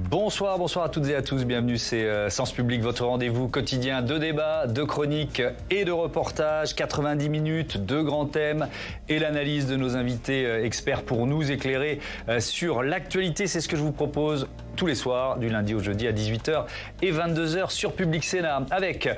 Bonsoir, bonsoir à toutes et à tous. Bienvenue, c'est Sens Public, votre rendez-vous quotidien de débats, de chroniques et de reportages. 90 minutes, de grands thèmes et l'analyse de nos invités experts pour nous éclairer sur l'actualité. C'est ce que je vous propose tous les soirs, du lundi au jeudi à 18h et 22h sur Public Sénat. Avec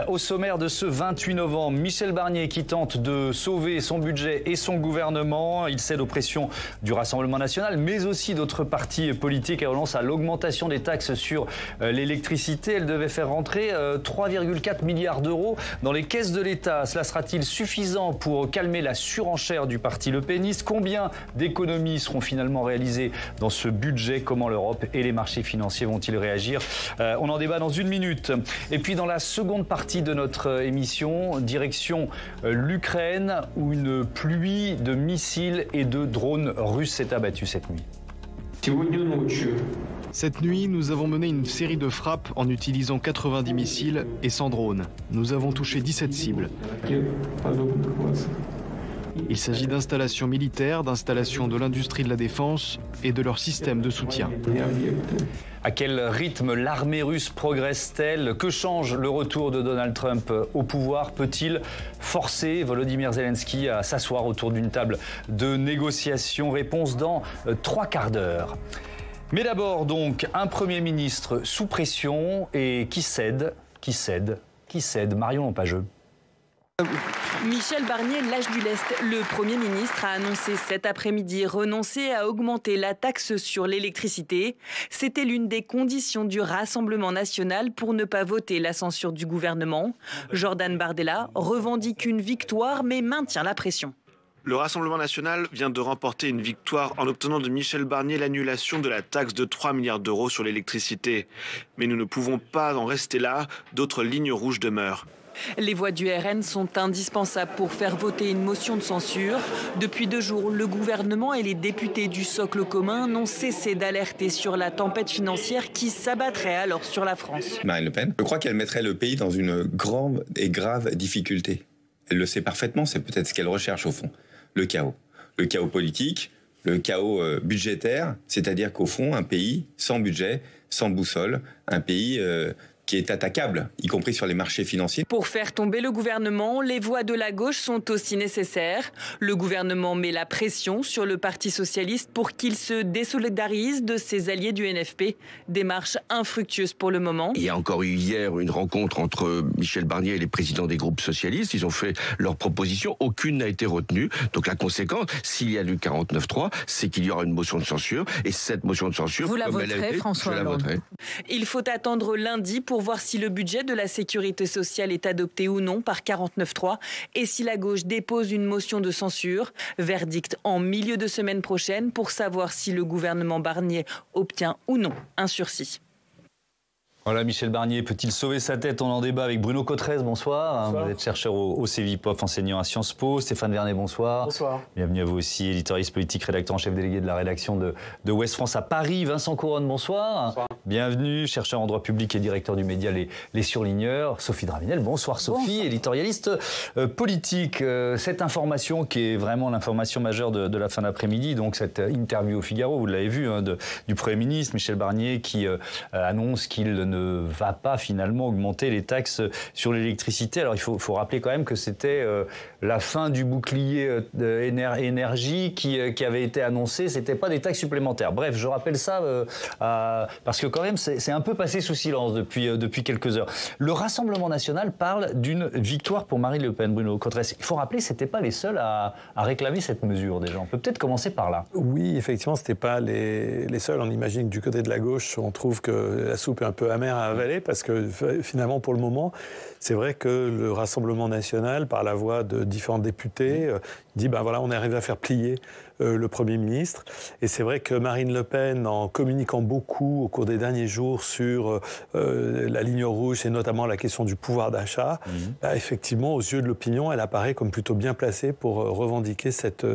au sommaire de ce 28 novembre, Michel Barnier qui tente de sauver son budget et son gouvernement. Il cède aux pressions du Rassemblement national, mais aussi d'autres partis politiques et relance à l'augmentation des taxes sur l'électricité. Elle devait faire rentrer 3,4 milliards d'euros dans les caisses de l'État. Cela sera-t-il suffisant pour calmer la surenchère du parti Le Peniste? Combien d'économies seront finalement réalisées dans ce budget? Comment l'Europe et les marchés financiers vont-ils réagir? On en débat dans une minute. Et puis dans la seconde partie de notre émission, direction l'Ukraine où une pluie de missiles et de drones russes s'est abattue cette nuit. Cette nuit, nous avons mené une série de frappes en utilisant 90 missiles et 100 drones. Nous avons touché 17 cibles. Il s'agit d'installations militaires, d'installations de l'industrie de la défense et de leur système de soutien. À quel rythme l'armée russe progresse-t-elle? Que change le retour de Donald Trump au pouvoir? Peut-il forcer Volodymyr Zelensky à s'asseoir autour d'une table de négociation? Réponse dans 3 quarts d'heure. Mais d'abord donc, un Premier ministre sous pression et qui cède Marion Lampageux. Michel Barnier lâche du lest. Le Premier ministre a annoncé cet après-midi renoncer à augmenter la taxe sur l'électricité. C'était l'une des conditions du Rassemblement national pour ne pas voter la censure du gouvernement. Jordan Bardella revendique une victoire mais maintient la pression. Le Rassemblement national vient de remporter une victoire en obtenant de Michel Barnier l'annulation de la taxe de 3 milliards d'euros sur l'électricité. Mais nous ne pouvons pas en rester là, d'autres lignes rouges demeurent. Les voix du RN sont indispensables pour faire voter une motion de censure. Depuis 2 jours, le gouvernement et les députés du socle commun n'ont cessé d'alerter sur la tempête financière qui s'abattrait alors sur la France. Marine Le Pen, je crois qu'elle mettrait le pays dans une grande et grave difficulté. Elle le sait parfaitement, c'est peut-être ce qu'elle recherche au fond. Le chaos. Le chaos politique, le chaos budgétaire, c'est-à-dire qu'au fond, un pays sans budget, sans boussole, un pays qui est attaquable, y compris sur les marchés financiers. Pour faire tomber le gouvernement, les voix de la gauche sont aussi nécessaires. Le gouvernement met la pression sur le Parti socialiste pour qu'il se désolidarise de ses alliés du NFP. Démarche infructueuse pour le moment. Il y a encore eu hier une rencontre entre Michel Barnier et les présidents des groupes socialistes. Ils ont fait leurs propositions. Aucune n'a été retenue. Donc la conséquence, s'il y a du 49.3, c'est qu'il y aura une motion de censure. Et cette motion de censure, vous la voterez, François Hollande? Je la voterai. Il faut attendre lundi pour voir si le budget de la sécurité sociale est adopté ou non par 49.3 et si la gauche dépose une motion de censure. Verdict en milieu de semaine prochaine pour savoir si le gouvernement Barnier obtient ou non un sursis. Voilà, Michel Barnier peut-il sauver sa tête? On en débat avec Bruno Cotrez, bonsoir. Bonsoir. Vous êtes chercheur au CEVIPOF, enseignant à Sciences Po. Stéphane Vernet, bonsoir. Bonsoir. Bienvenue à vous aussi, éditorialiste politique, rédacteur en chef délégué de la rédaction de Ouest France à Paris. Vincent Couronne, bonsoir. Bonsoir. Bienvenue, chercheur en droit public et directeur du média Les Surligneurs. Sophie Dravinel, bonsoir Sophie, bonsoir. Éditorialiste politique. Cette information qui est vraiment l'information majeure de la fin d'après-midi, donc cette interview au Figaro, vous l'avez vu, du Premier ministre Michel Barnier qui annonce qu'il ne va pas finalement augmenter les taxes sur l'électricité. Alors il faut rappeler quand même que c'était la fin du bouclier énergie qui avait été annoncé. C'était pas des taxes supplémentaires. Bref, je rappelle ça parce que quand même c'est un peu passé sous silence depuis quelques heures. Le Rassemblement national parle d'une victoire pour Marine Le Pen, Bruno Cotrez. Il faut rappeler que c'était pas les seuls à réclamer cette mesure déjà. On peut peut-être commencer par là. Oui, effectivement, c'était pas les seuls. On imagine que du côté de la gauche, on trouve que la soupe est un peu amère à avaler parce que finalement, pour le moment, c'est vrai que le Rassemblement national, par la voix de différents députés, dit ben voilà, on est arrivé à faire plier le Premier ministre. Et c'est vrai que Marine Le Pen, en communiquant beaucoup au cours des derniers jours sur la ligne rouge et notamment la question du pouvoir d'achat, bah, effectivement, aux yeux de l'opinion, elle apparaît comme plutôt bien placée pour revendiquer cette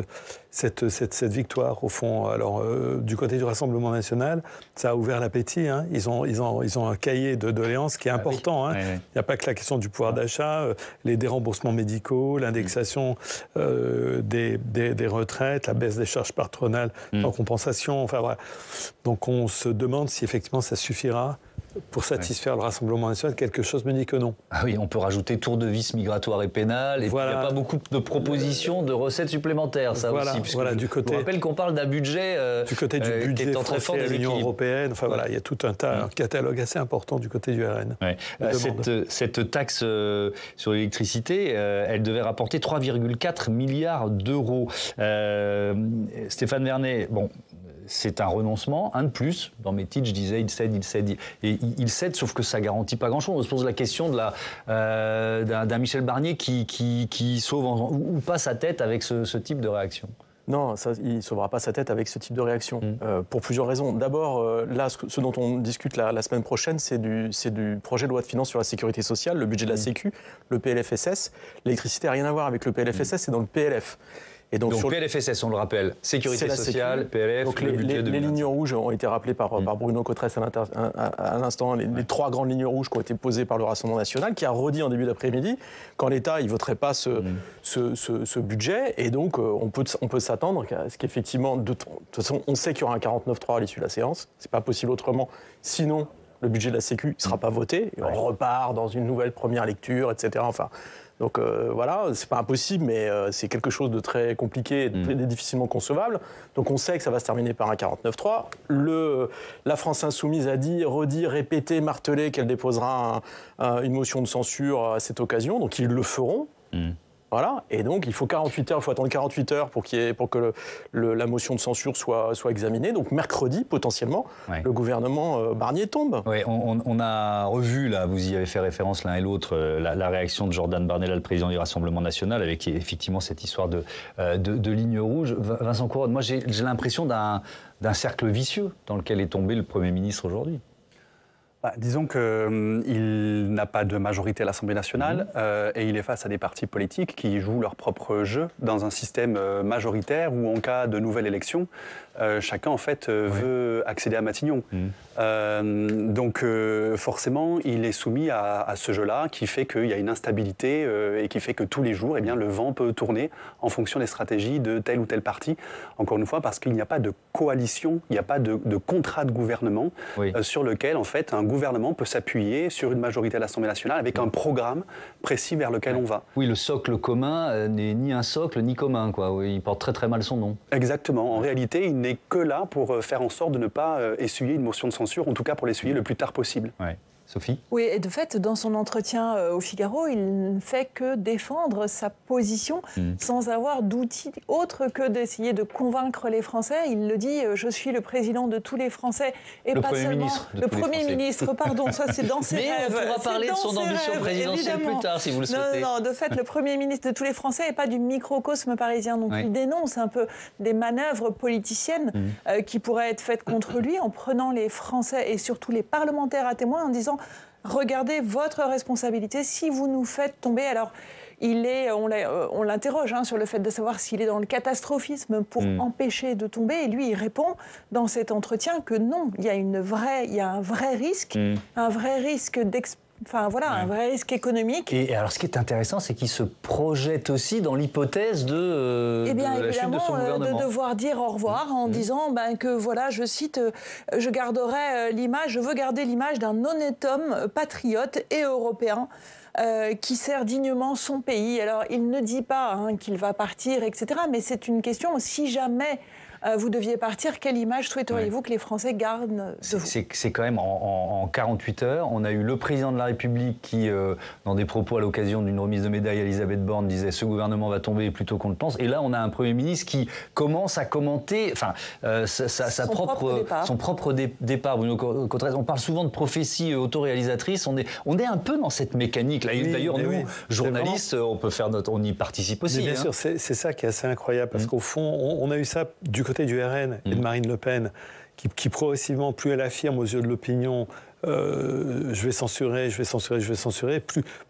cette victoire, au fond. Alors, du côté du Rassemblement national, ça a ouvert l'appétit. Hein. Ils ont un cahier de doléances qui est important. Hein. Il n'y a pas que la question du pouvoir d'achat, les déremboursements médicaux, l'indexation des retraites, la baisse des charges patronales en compensation. Enfin, voilà. Donc, on se demande si effectivement ça suffira pour satisfaire le Rassemblement national. Quelque chose me dit que non. Ah oui, on peut rajouter tour de vis migratoire et pénal, et voilà. puis il n'y a pas beaucoup de propositions de recettes supplémentaires, ça aussi. Voilà, du côté. Je vous rappelle qu'on parle d'un budget du côté du budget qui est en très fort français à l'Union européenne. Enfin voilà, il y a tout un catalogue assez important du côté du RN. Ouais. Cette taxe sur l'électricité, elle devait rapporter 3,4 milliards d'euros. Stéphane Vernet, bon. C'est un renoncement, un de plus. Dans mes titres, je disais, il cède. Et il cède, sauf que ça garantit pas grand-chose. On se pose la question d'un Michel Barnier qui sauve ou pas sa tête avec ce type de réaction. Non, il ne sauvera pas sa tête avec ce type de réaction, pour plusieurs raisons. D'abord, là, ce dont on discute la semaine prochaine, c'est du projet de loi de finances sur la sécurité sociale, le budget de la Sécu, le PLFSS. L'électricité n'a rien à voir avec le PLFSS, c'est dans le PLF. Et donc sur PLFSS, on le rappelle, sécurité sociale, PLF, donc le budget de... Les lignes rouges ont été rappelées par Bruno Cotresse à l'instant, les trois grandes lignes rouges qui ont été posées par le Rassemblement national, qui a redit en début d'après-midi qu'en l'État, il ne voterait pas ce budget. Et donc, on peut s'attendre à ce qu'effectivement, de toute façon, on sait qu'il y aura un 49-3 à l'issue de la séance. Ce n'est pas possible autrement. Sinon, le budget de la Sécu ne sera pas voté. Et on repart dans une nouvelle première lecture, etc. Enfin... Donc voilà, c'est pas impossible, mais c'est quelque chose de très compliqué et de difficilement concevable. Donc on sait que ça va se terminer par un 49-3. La France Insoumise a redit, répété, martelé qu'elle déposera une motion de censure à cette occasion. Donc ils le feront. Voilà, et donc il faut 48 heures, il faut attendre 48 heures pour que la motion de censure soit examinée. Donc mercredi, potentiellement, le gouvernement Barnier tombe. Oui, on a revu, là, vous y avez fait référence l'un et l'autre, la réaction de Jordan Bardella, le président du Rassemblement national, avec effectivement cette histoire de ligne rouge. Vincent Couronne, moi j'ai l'impression d'un cercle vicieux dans lequel est tombé le Premier ministre aujourd'hui. Disons qu'il n'a pas de majorité à l'Assemblée nationale et il est face à des partis politiques qui jouent leur propre jeu dans un système majoritaire où, en cas de nouvelle élection, chacun en fait veut accéder à Matignon. Donc forcément, il est soumis à ce jeu-là qui fait qu'il y a une instabilité et qui fait que tous les jours, le vent peut tourner en fonction des stratégies de tel ou tel parti. Encore une fois, parce qu'il n'y a pas de coalition, il n'y a pas de contrat de gouvernement sur lequel en fait un gouvernement peut s'appuyer sur une majorité à l'Assemblée nationale avec un programme précis vers lequel on va. Oui, le socle commun n'est ni un socle ni commun, quoi. Oui, il porte très très mal son nom. Exactement. En réalité, il n'est que là pour faire en sorte de ne pas essuyer une motion de censure, en tout cas pour l'essuyer le plus tard possible. Ouais. Sophie ? Oui, et de fait, dans son entretien au Figaro, il ne fait que défendre sa position sans avoir d'outils autres que d'essayer de convaincre les Français. Il le dit, je suis le président de tous les Français et le pas Premier seulement ministre le Premier ministre. Pardon, ça c'est dans ses rêves. Mais on pourra parler de son ambition présidentielle évidemment. plus tard, si vous le souhaitez. Non, de fait, le Premier ministre de tous les Français et pas du microcosme parisien. Donc il dénonce un peu des manœuvres politiciennes qui pourraient être faites contre lui en prenant les Français et surtout les parlementaires à témoin en disant regardez votre responsabilité si vous nous faites tomber. Alors, on l'interroge sur le fait de savoir s'il est dans le catastrophisme pour empêcher de tomber. Et lui, il répond dans cet entretien que non, il y a un vrai risque, un vrai risque un vrai risque économique. Et alors, ce qui est intéressant, c'est qu'il se projette aussi dans l'hypothèse de la chute de son gouvernement. De devoir dire au revoir en disant que, voilà, je cite, je veux garder l'image d'un honnête homme patriote et européen qui sert dignement son pays. Alors, il ne dit pas qu'il va partir, etc., mais c'est une question, si jamais vous deviez partir, quelle image souhaiteriez-vous que les Français gardent de vous ? C'est quand même en 48 heures, on a eu le président de la République qui, dans des propos à l'occasion d'une remise de médaille à Elisabeth Borne, disait « ce gouvernement va tomber plutôt qu'on le pense ». Et là, on a un Premier ministre qui commence à commenter son propre départ. Bruno Cotresse, on parle souvent de prophétie autoréalisatrice, on est un peu dans cette mécanique-là. D'ailleurs, nous, journalistes, on y participe aussi. Mais bien sûr, c'est ça qui est assez incroyable, parce qu'au fond, on a eu ça du côté du RN et de Marine Le Pen, qui progressivement, plus elle affirme aux yeux de l'opinion je vais censurer,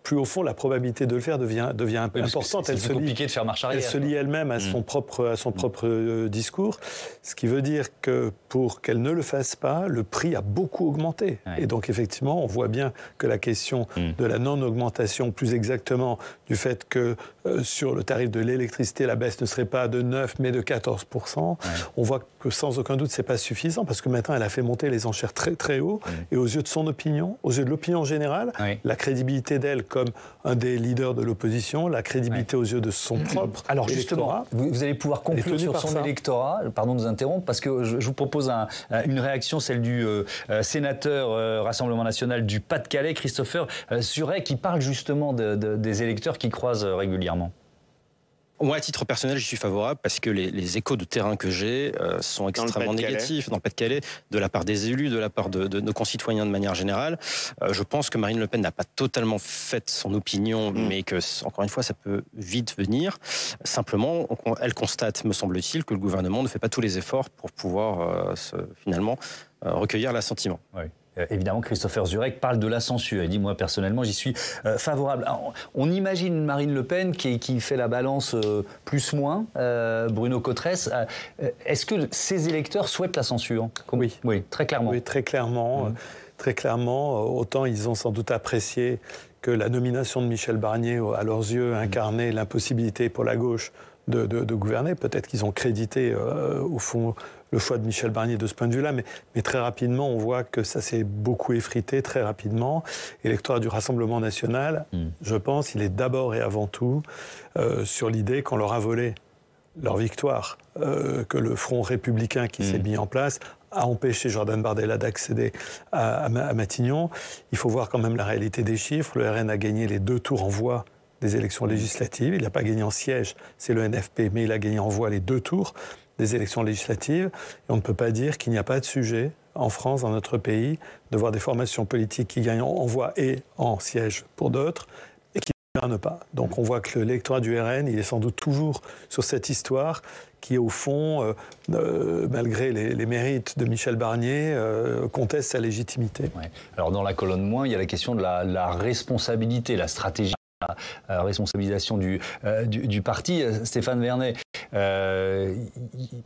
plus au fond la probabilité de le faire devient importante. C'est compliqué de faire marche arrière. Elle se lie elle-même à son propre discours, ce qui veut dire que pour qu'elle ne le fasse pas, le prix a beaucoup augmenté. Ouais. Et donc effectivement, on voit bien que la question de la non-augmentation, plus exactement du fait que sur le tarif de l'électricité, la baisse ne serait pas de 9 mais de 14%, on voit que sans aucun doute, c'est pas suffisant parce que maintenant, elle a fait monter les enchères très très haut et aux yeux de son opinion, aux yeux de l'opinion générale, la crédibilité d'elle comme un des leaders de l'opposition, la crédibilité aux yeux de son propre Alors justement, vous allez pouvoir conclure sur son électorat, pardon de vous interrompre, parce que je vous propose une réaction, celle du sénateur Rassemblement National du Pas-de-Calais, Christopher Surey, qui parle justement des électeurs qui croisent régulièrement. Moi, à titre personnel, je suis favorable parce que les échos de terrain que j'ai sont extrêmement négatifs dans le Pas-de-Calais, de la part des élus, de la part de nos concitoyens de manière générale. Je pense que Marine Le Pen n'a pas totalement fait son opinion, mais que, encore une fois, ça peut vite venir. Simplement, elle constate, me semble-t-il, que le gouvernement ne fait pas tous les efforts pour pouvoir finalement recueillir l'assentiment. Oui. Évidemment, Christopher Zurek parle de la censure. Il dit, moi, personnellement, j'y suis favorable. Alors, on imagine Marine Le Pen qui fait la balance plus-moins, Bruno Cotresse. Est-ce que ces électeurs souhaitent la censure ? Oui, très clairement. Oui, très clairement. Très clairement, autant ils ont sans doute apprécié que la nomination de Michel Barnier, à leurs yeux, incarnait l'impossibilité pour la gauche de gouverner. Peut-être qu'ils ont crédité, au fond, le choix de Michel Barnier de ce point de vue-là, mais très rapidement, on voit que ça s'est beaucoup effrité, très rapidement. Et l'électorat du Rassemblement national, je pense, il est d'abord et avant tout sur l'idée qu'on leur a volé leur victoire, que le front républicain qui s'est mis en place a empêché Jordan Bardella d'accéder à Matignon. Il faut voir quand même la réalité des chiffres. Le RN a gagné les 2 tours en voix des élections législatives. Il n'a pas gagné en siège, c'est le NFP, mais il a gagné en voix les 2 tours des élections législatives. Et on ne peut pas dire qu'il n'y a pas de sujet en France, dans notre pays, de voir des formations politiques qui gagnent en voix et en siège pour d'autres et qui ne gouvernent pas. Donc on voit que l'électorat du RN, il est sans doute toujours sur cette histoire qui, au fond, malgré les mérites de Michel Barnier, conteste sa légitimité. Ouais. Alors dans la colonne moins, il y a la question de la responsabilité, la stratégie. La responsabilisation du parti. Stéphane Vernet,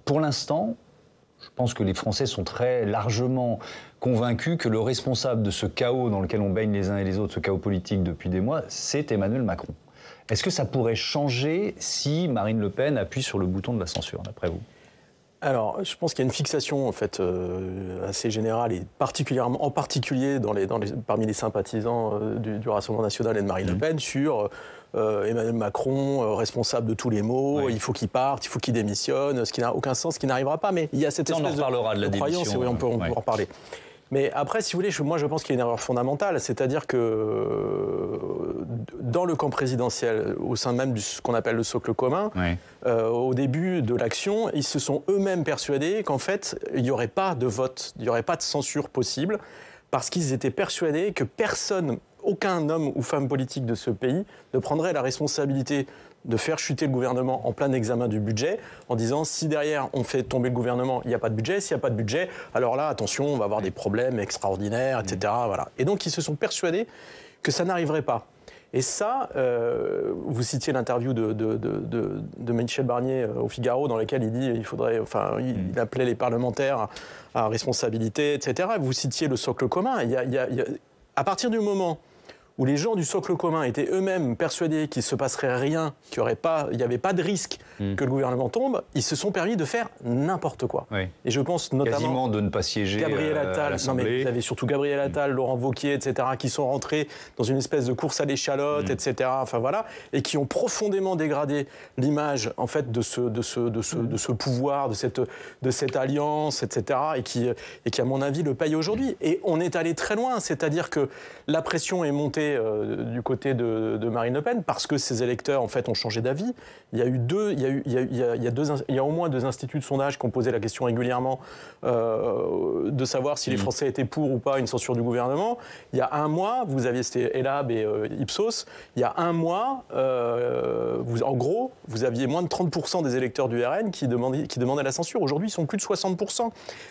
pour l'instant, je pense que les Français sont très largement convaincus que le responsable de ce chaos dans lequel on baigne les uns et les autres, ce chaos politique depuis des mois, c'est Emmanuel Macron. Est-ce que ça pourrait changer si Marine Le Pen appuie sur le bouton de la censure, d'après vous ? Alors, je pense qu'il y a une fixation en fait assez générale et en particulier parmi les sympathisants du Rassemblement national et de Marine Le Pen sur Emmanuel Macron, responsable de tous les maux, il faut qu'il parte, il faut qu'il démissionne, ce qui n'a aucun sens, ce qui n'arrivera pas. Mais il y a cette espèce de croyance, on peut en reparler. Mais après, si vous voulez, moi je pense qu'il y a une erreur fondamentale, c'est-à-dire que dans le camp présidentiel, au sein même de ce qu'on appelle le socle commun, au début de l'action, ils se sont eux-mêmes persuadés qu'en fait, il n'y aurait pas de vote, il n'y aurait pas de censure possible, parce qu'ils étaient persuadés que aucun homme ou femme politique de ce pays ne prendrait la responsabilité de faire chuter le gouvernement en plein examen du budget, en disant si derrière on fait tomber le gouvernement, il n'y a pas de budget, s'il n'y a pas de budget, alors là, attention, on va avoir des problèmes extraordinaires, etc. Voilà. Et donc ils se sont persuadés que ça n'arriverait pas. Et ça, vous citiez l'interview de Michel Barnier au Figaro, dans laquelle il dit il appelait les parlementaires à responsabilité, etc. Vous citiez le socle commun. À partir du moment où les gens du socle commun étaient eux-mêmes persuadés qu'il ne se passerait rien, qu'il n'y avait pas de risque que le gouvernement tombe, ils se sont permis de faire n'importe quoi. Oui. Et je pense notamment... Quasiment de ne pas siéger Gabriel Attal, à l'Assemblée. Vous avez surtout Gabriel Attal, Laurent Wauquiez, etc., qui sont rentrés dans une espèce de course à l'échalote, etc., et qui ont profondément dégradé l'image, en fait, de ce pouvoir, de cette alliance, etc., et qui, à mon avis, le paye aujourd'hui. Et on est allé très loin, c'est-à-dire que la pression est montée fait du côté de Marine Le Pen, parce que ses électeurs en fait ont changé d'avis. Il y a au moins 2 instituts de sondage qui ont posé la question régulièrement de savoir si les Français étaient pour ou pas une censure du gouvernement. Il y a un mois, vous aviez, c'était Elab et Ipsos, il y a un mois, en gros, vous aviez moins de 30% des électeurs du RN qui demandaient la censure. Aujourd'hui, ils sont plus de 60%.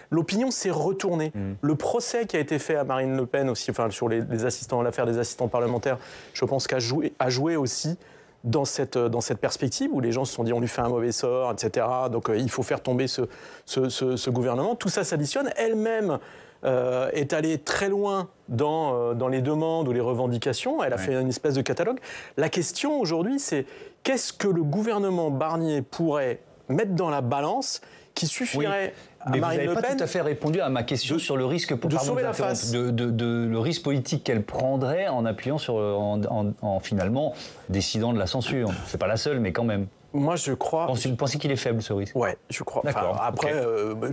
L'opinion s'est retournée. Le procès qui a été fait à Marine Le Pen aussi, enfin, sur les assistants, l'affaire des assistants parlementaires, je pense qu'a joué aussi dans cette perspective où les gens se sont dit on lui fait un mauvais sort, etc. Donc il faut faire tomber ce gouvernement. Tout ça s'additionne. Elle-même est allée très loin dans les demandes ou les revendications. Elle a fait une espèce de catalogue. La question aujourd'hui, c'est qu'est-ce que le gouvernement Barnier pourrait mettre dans la balance qui suffirait à Marine Le Pen. Mais vous n'avez pas tout à fait répondu à ma question sur le risque de sauver la face. Le risque politique qu'elle prendrait en appuyant en finalement décidant de la censure. C'est pas la seule, mais quand même. Moi, je crois. Vous pensez qu'il est faible, ce risque? Ouais, je crois. D'accord. Enfin, après,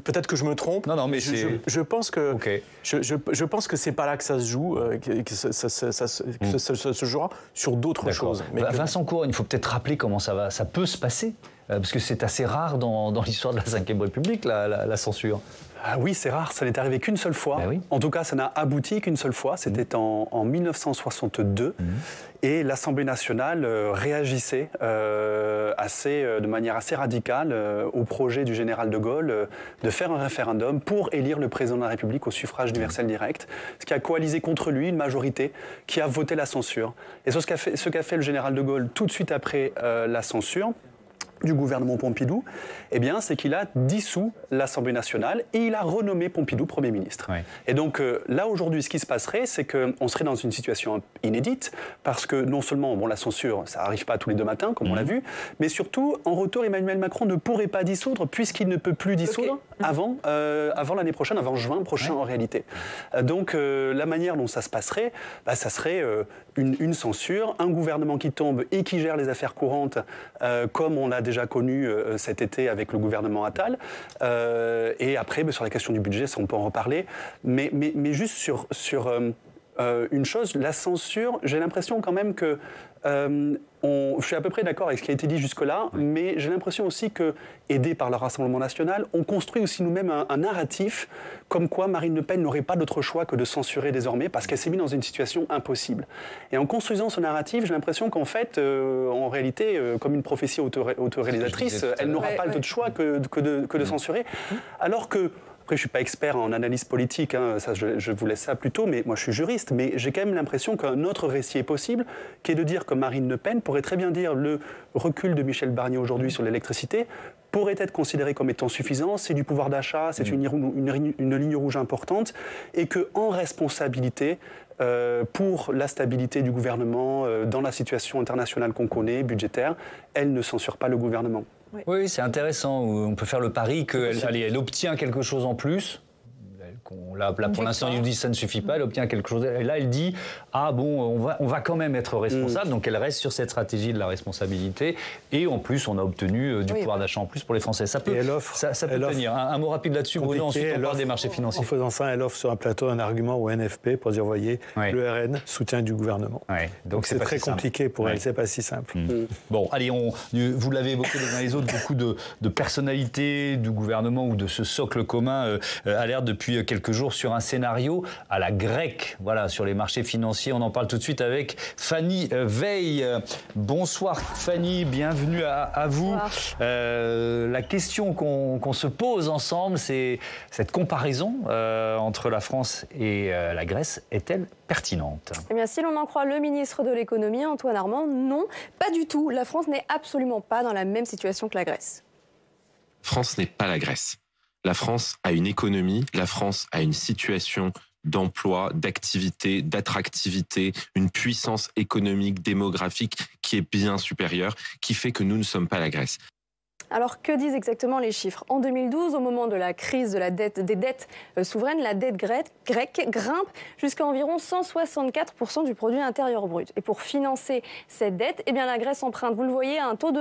peut-être que je me trompe. Non, mais je pense que je pense que c'est pas là que ça se joue, que ça se jouera sur d'autres choses. Mais Vincent Couronne, il faut peut-être rappeler comment ça peut se passer, parce que c'est assez rare dans l'histoire de la Ve République, la censure. Ah oui, c'est rare, ça n'est arrivé qu'une seule fois. Ben oui. En tout cas, ça n'a abouti qu'une seule fois. C'était en 1962. Et l'Assemblée nationale réagissait de manière assez radicale au projet du général de Gaulle de faire un référendum pour élire le président de la République au suffrage universel direct, ce qui a coalisé contre lui une majorité qui a voté la censure. Et ce qu'a fait le général de Gaulle tout de suite après la censure du gouvernement Pompidou, eh bien, c'est qu'il a dissous l'Assemblée nationale et il a renommé Pompidou Premier ministre. Ouais. Et donc là, aujourd'hui, ce qui se passerait, c'est qu'on serait dans une situation inédite, parce que non seulement, la censure, ça n'arrive pas tous les 2 matins, comme on l'a vu, mais surtout, en retour, Emmanuel Macron ne pourrait pas dissoudre, puisqu'il ne peut plus dissoudre avant l'année prochaine, avant juin prochain en réalité. Donc la manière dont ça se passerait, ça serait une censure, un gouvernement qui tombe et qui gère les affaires courantes, comme on l'a déjà connu cet été avec le gouvernement Attal. Et après, sur la question du budget, ça on peut en reparler. Mais juste sur une chose, la censure, j'ai l'impression quand même que je suis à peu près d'accord avec ce qui a été dit jusque-là, mais j'ai l'impression aussi que, aidés par le Rassemblement national, on construit aussi nous-mêmes un narratif comme quoi Marine Le Pen n'aurait pas d'autre choix que de censurer désormais parce qu'elle s'est mise dans une situation impossible. Et en construisant ce narratif, j'ai l'impression qu'en fait, en réalité, comme une prophétie autoréalisatrice, elle n'aura pas d'autre choix que de censurer, alors que après, je ne suis pas expert en analyse politique, ça, je vous laisse ça plutôt, mais moi je suis juriste, mais j'ai quand même l'impression qu'un autre récit est possible, qui est de dire que Marine Le Pen pourrait très bien dire le recul de Michel Barnier aujourd'hui sur l'électricité pourrait être considéré comme étant suffisant, c'est du pouvoir d'achat, c'est une ligne rouge importante, et qu'en responsabilité, pour la stabilité du gouvernement, dans la situation internationale qu'on connaît, budgétaire, elle ne censure pas le gouvernement. Oui, c'est intéressant. On peut faire le pari qu'elle obtient quelque chose en plus. Là, pour l'instant, il nous dit que ça ne suffit pas, elle obtient quelque chose. Et là, elle dit on va quand même être responsable. Donc, elle reste sur cette stratégie de la responsabilité. Et en plus, on a obtenu du pouvoir d'achat en plus pour les Français. Ça peut, ça peut tenir. Un mot rapide là-dessus, Bruno. Ensuite, on parle des marchés financiers. En faisant ça, elle offre sur un plateau un argument au NFP pour dire voyez, le RN soutient du gouvernement. Donc, c'est très compliqué pour elle, c'est pas si simple. Bon, allez, vous l'avez évoqué les uns les autres, beaucoup de personnalités du gouvernement ou de ce socle commun alertent depuis quelques jours sur un scénario à la grecque, sur les marchés financiers. On en parle tout de suite avec Fanny Veil. Bonsoir Fanny, bienvenue à vous. La question qu'on se pose ensemble, c'est cette comparaison entre la France et la Grèce est-elle pertinente? Eh bien, si l'on en croit le ministre de l'économie, Antoine Armand, non, pas du tout. La France n'est absolument pas dans la même situation que la Grèce. France n'est pas la Grèce. La France a une économie, la France a une situation d'emploi, d'activité, d'attractivité, une puissance économique, démographique qui est bien supérieure, qui fait que nous ne sommes pas la Grèce. Alors, que disent exactement les chiffres? En 2012, au moment de la crise de des dettes souveraines, la dette grecque grimpe jusqu'à environ 164% du produit intérieur brut. Et pour financer cette dette, la Grèce emprunte, vous le voyez, à un taux de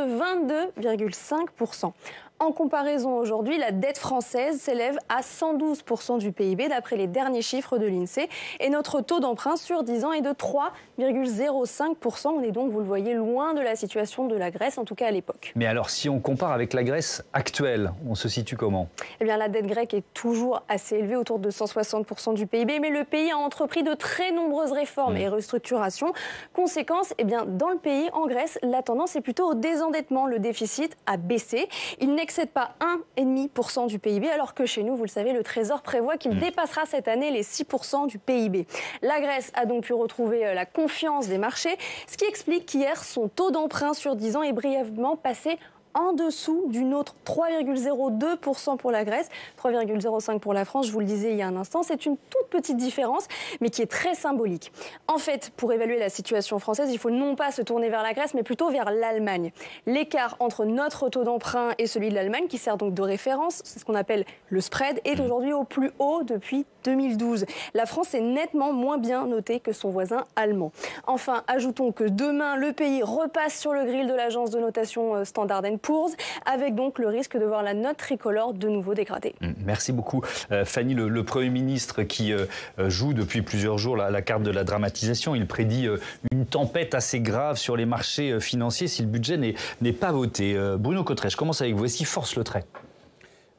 22,5%. En comparaison, aujourd'hui, la dette française s'élève à 112% du PIB d'après les derniers chiffres de l'INSEE. Et notre taux d'emprunt sur 10 ans est de 3,05%. On est donc, vous le voyez, loin de la situation de la Grèce, en tout cas à l'époque. Mais alors, si on compare avec la Grèce actuelle, on se situe comment ? Eh bien, la dette grecque est toujours assez élevée, autour de 160% du PIB. Mais le pays a entrepris de très nombreuses réformes et restructurations. Conséquence, eh bien, dans le pays, en Grèce, la tendance est plutôt au désendettement. Le déficit a baissé. Il n'excède pas 1,5% du PIB, alors que chez nous, vous le savez, le Trésor prévoit qu'il dépassera cette année les 6% du PIB. La Grèce a donc pu retrouver la confiance des marchés, ce qui explique qu'hier, son taux d'emprunt sur 10 ans est brièvement passé en dessous du nôtre, 3,02% pour la Grèce, 3,05% pour la France, je vous le disais il y a un instant. C'est une toute petite différence, mais qui est très symbolique. En fait, pour évaluer la situation française, il faut non pas se tourner vers la Grèce, mais plutôt vers l'Allemagne. L'écart entre notre taux d'emprunt et celui de l'Allemagne, qui sert donc de référence, c'est ce qu'on appelle le spread, est aujourd'hui au plus haut depuis 2012. La France est nettement moins bien notée que son voisin allemand. Enfin, ajoutons que demain, le pays repasse sur le grill de l'agence de notation Standard & Poor's, avec donc le risque de voir la note tricolore de nouveau dégradée. Merci beaucoup. Fanny, le Premier ministre qui joue depuis plusieurs jours la carte de la dramatisation, il prédit une tempête assez grave sur les marchés financiers si le budget n'est pas voté. Bruno Cottrey, je commence avec vous. Est-ce qu'il force le trait ?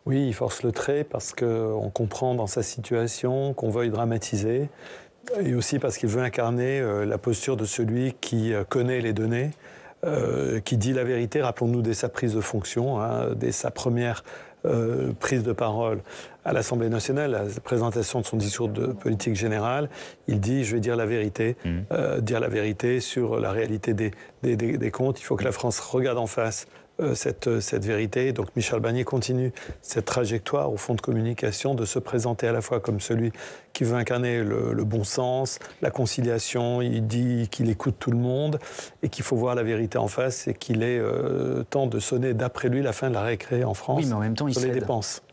Oui, il force le trait parce qu'on comprend dans sa situation qu'on veuille dramatiser et aussi parce qu'il veut incarner la posture de celui qui connaît les données, qui dit la vérité. Rappelons-nous dès sa prise de fonction, dès sa première prise de parole à l'Assemblée nationale, la présentation de son discours de politique générale, il dit « je vais dire la vérité », dire la vérité sur la réalité des comptes. Il faut que la France regarde en face cette vérité. Donc Michel Barnier continue cette trajectoire au fond de communication de se présenter à la fois comme celui qui veut incarner le bon sens, la conciliation. Il dit qu'il écoute tout le monde et qu'il faut voir la vérité en face et qu'il est temps de sonner d'après lui la fin de la récré en France. Oui, mais en même temps, il cède.